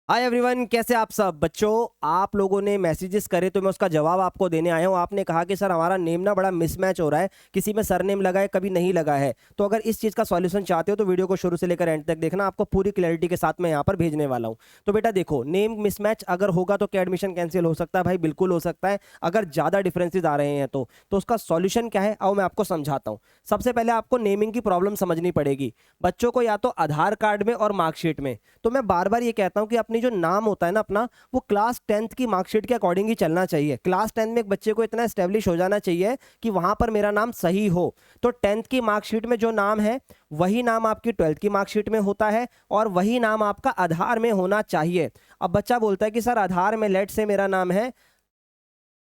Hi everyone, कैसे आप सब बच्चों। आप लोगों ने मैसेजेस करे तो मैं उसका जवाब आपको देने आया हूँ। आपने कहा कि सर हमारा नेम ना बड़ा मिसमैच हो रहा है, किसी में सरनेम लगा है कभी नहीं लगा है। तो अगर इस चीज़ का सॉल्यूशन चाहते हो तो वीडियो को शुरू से लेकर एंड तक देखना, आपको पूरी क्लैरिटी के साथ मैं यहाँ पर भेजने वाला हूँ। तो बेटा देखो, नेम मिसमैच अगर होगा तो क्या एडमिशन कैंसिल हो सकता है? भाई बिल्कुल हो सकता है, अगर ज़्यादा डिफरेंसेज आ रहे हैं तो उसका सॉल्यूशन क्या है आओ मैं आपको समझाता हूँ। सबसे पहले आपको नेमिंग की प्रॉब्लम समझनी पड़ेगी बच्चों को, या तो आधार कार्ड में और मार्कशीट में। तो मैं बार बार ये कहता हूँ कि अपनी जो नाम होता है ना अपना, वो क्लास 10th की मार्कशीट के अकॉर्डिंग ही चलना चाहिए। क्लास 10 में एक बच्चे को इतना एस्टेब्लिश हो जाना चाहिए कि वहां पर मेरा नाम सही हो। तो 10th की मार्कशीट में जो नाम है वही नाम आपकी 12th की मार्कशीट में होता है, और वही नाम आपका आधार में होना चाहिए। अब बच्चा बोलता है कि सर आधार में लेट से मेरा नाम है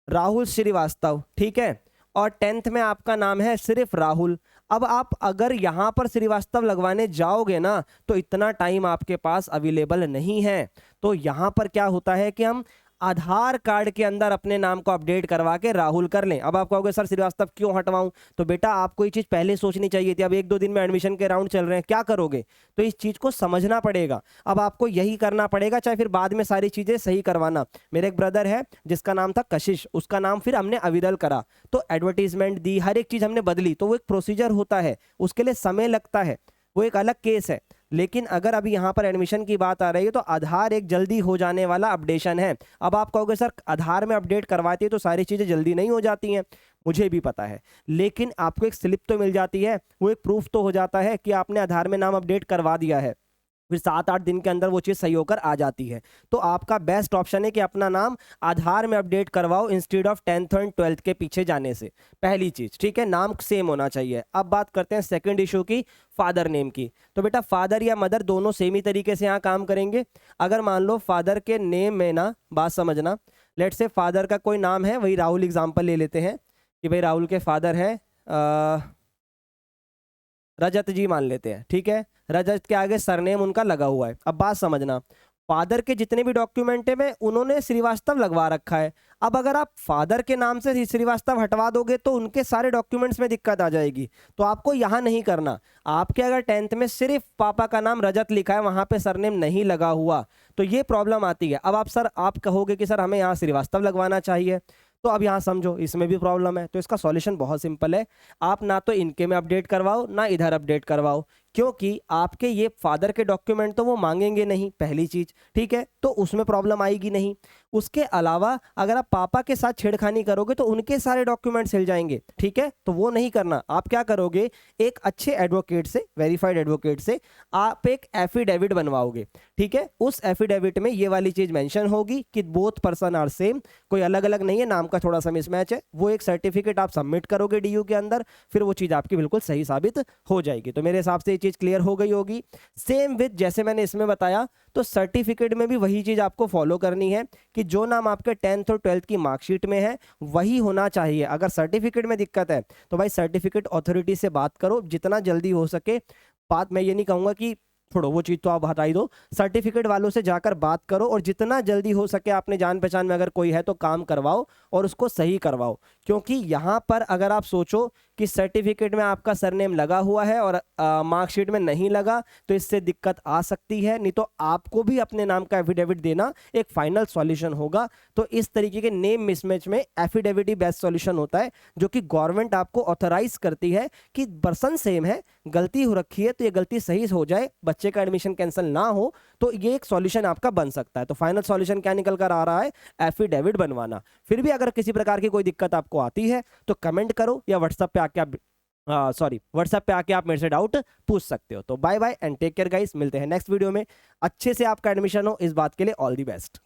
राहुल श्रीवास्तव, ठीक है, और 10th में आपका नाम है सिर्फ राहुल। अब आप अगर यहां पर श्रीवास्तव लगवाने जाओगे ना तो इतना टाइम आपके पास अवेलेबल नहीं है। तो यहां पर क्या होता है कि हम आधार कार्ड के अंदर अपने नाम को अपडेट करवा के राहुल कर लें। अब आप कहोगे सर श्रीवास्तव क्यों हटवाऊं? तो बेटा आपको ये चीज पहले सोचनी चाहिए थी। अब एक दो दिन में एडमिशन के राउंड चल रहे हैं, क्या करोगे? तो इस चीज को समझना पड़ेगा। अब आपको यही करना पड़ेगा, चाहे फिर बाद में सारी चीजें सही करवाना। मेरे एक ब्रदर है जिसका नाम था कशिश, उसका नाम फिर हमने अविरल करा, तो एडवर्टीजमेंट दी, हर एक चीज हमने बदली। तो वो एक प्रोसीजर होता है, उसके लिए समय लगता है, वो एक अलग केस है। लेकिन अगर अभी यहाँ पर एडमिशन की बात आ रही है तो आधार एक जल्दी हो जाने वाला अपडेशन है। अब आप कहोगे सर आधार में अपडेट करवाते तो सारी चीजें जल्दी नहीं हो जाती हैं, मुझे भी पता है, लेकिन आपको एक स्लिप तो मिल जाती है, वो एक प्रूफ तो हो जाता है कि आपने आधार में नाम अपडेट करवा दिया है। फिर 7-8 दिन के अंदर वो चीज़ सही होकर आ जाती है। तो आपका बेस्ट ऑप्शन है कि अपना नाम आधार में अपडेट करवाओ इंस्टेड ऑफ 10th और 12th के पीछे जाने से। पहली चीज़, ठीक है, नाम सेम होना चाहिए। अब बात करते हैं सेकंड इशू की, फादर नेम की। तो बेटा फादर या मदर दोनों सेम ही तरीके से यहाँ काम करेंगे। अगर मान लो फादर के नेम में ना, बात समझना, लेट से फादर का कोई नाम है, वही राहुल एग्जाम्पल ले लेते हैं कि भाई राहुल के फादर हैं रजत जी मान लेते हैं, ठीक है। रजत के आगे सरनेम उनका लगा हुआ है। अब बात समझना, फादर के जितने भी डॉक्यूमेंट है में उन्होंने श्रीवास्तव लगवा रखा है। अब अगर आप फादर के नाम से श्रीवास्तव हटवा दोगे तो उनके सारे डॉक्यूमेंट्स में दिक्कत आ जाएगी। तो आपको यहाँ नहीं करना। आपके अगर 10th में सिर्फ पापा का नाम रजत लिखा है, वहां पे सरनेम नहीं लगा हुआ, तो ये प्रॉब्लम आती है। अब आप कहोगे कि सर हमें यहाँ श्रीवास्तव लगवाना चाहिए, तो अब यहाँ समझो इसमें भी प्रॉब्लम है। तो इसका सॉल्यूशन बहुत सिंपल है, आप ना तो इनके में अपडेट करवाओ ना इधर अपडेट करवाओ, क्योंकि आपके ये फादर के डॉक्यूमेंट तो वो मांगेंगे नहीं, पहली चीज, ठीक है, तो उसमें प्रॉब्लम आएगी नहीं। उसके अलावा अगर आप पापा के साथ छेड़खानी करोगे तो उनके सारे डॉक्यूमेंट्स हिल जाएंगे, ठीक है, तो वो नहीं करना। आप क्या करोगे, एक अच्छे एडवोकेट से, वेरीफाइड एडवोकेट से आप एक एफिडेविट बनवाओगे, ठीक है। उस एफिडेविट में ये वाली चीज मेंशन होगी कि बोथ पर्सन आर सेम, कोई अलग अलग नहीं है, नाम का थोड़ा सा मिसमैच है। वो एक सर्टिफिकेट आप सबमिट करोगे डीयू के अंदर, फिर वो चीज आपकी बिल्कुल सही साबित हो जाएगी। तो मेरे हिसाब से ये चीज क्लियर हो गई होगी। सेम विद जैसे मैंने इसमें बताया, तो सर्टिफिकेट में भी वही चीज आपको फॉलो करनी है कि जो नाम आपके 10th और 12th की मार्कशीट में है वही होना चाहिए। अगर सर्टिफिकेट में दिक्कत है तो भाई सर्टिफिकेट अथॉरिटी से बात करो, जितना जल्दी हो सके। बात मैं ये नहीं कहूंगा कि छोड़ो वो चीज तो आप हटा ही दो, सर्टिफिकेट वालों से जाकर बात करो और जितना जल्दी हो सके आपने जान पहचान में अगर कोई है तो काम करवाओ और उसको सही करवाओ। क्योंकि यहां पर अगर आप सोचो कि सर्टिफिकेट में आपका सरनेम लगा हुआ है और मार्कशीट में नहीं लगा, तो इससे दिक्कत आ सकती है। नहीं तो आपको भी अपने नाम का एफिडेविट देना एक फाइनल सॉल्यूशन होगा। तो इस तरीके के नेम मिसमैच में एफिडेविट ही बेस्ट सॉल्यूशन होता है, जो कि गवर्नमेंट आपको ऑथराइज करती है कि पर्सन सेम है, गलती हो रखी है तो ये गलती सही हो जाए, बच्चे का एडमिशन कैंसिल ना हो। तो ये एक सॉल्यूशन आपका बन सकता है। तो फाइनल सॉल्यूशन क्या निकल कर आ रहा है, एफिडेविट बनवाना। फिर भी अगर किसी प्रकार की कोई दिक्कत आपको आती है तो कमेंट करो या व्हाट्सएप पे आके आप व्हाट्सएप पे आके आप मेरे से डाउट पूछ सकते हो। तो bye bye and take care guys, मिलते हैं नेक्स्ट वीडियो में। अच्छे से आपका एडमिशन हो, इस बात के लिए ऑल दी बेस्ट।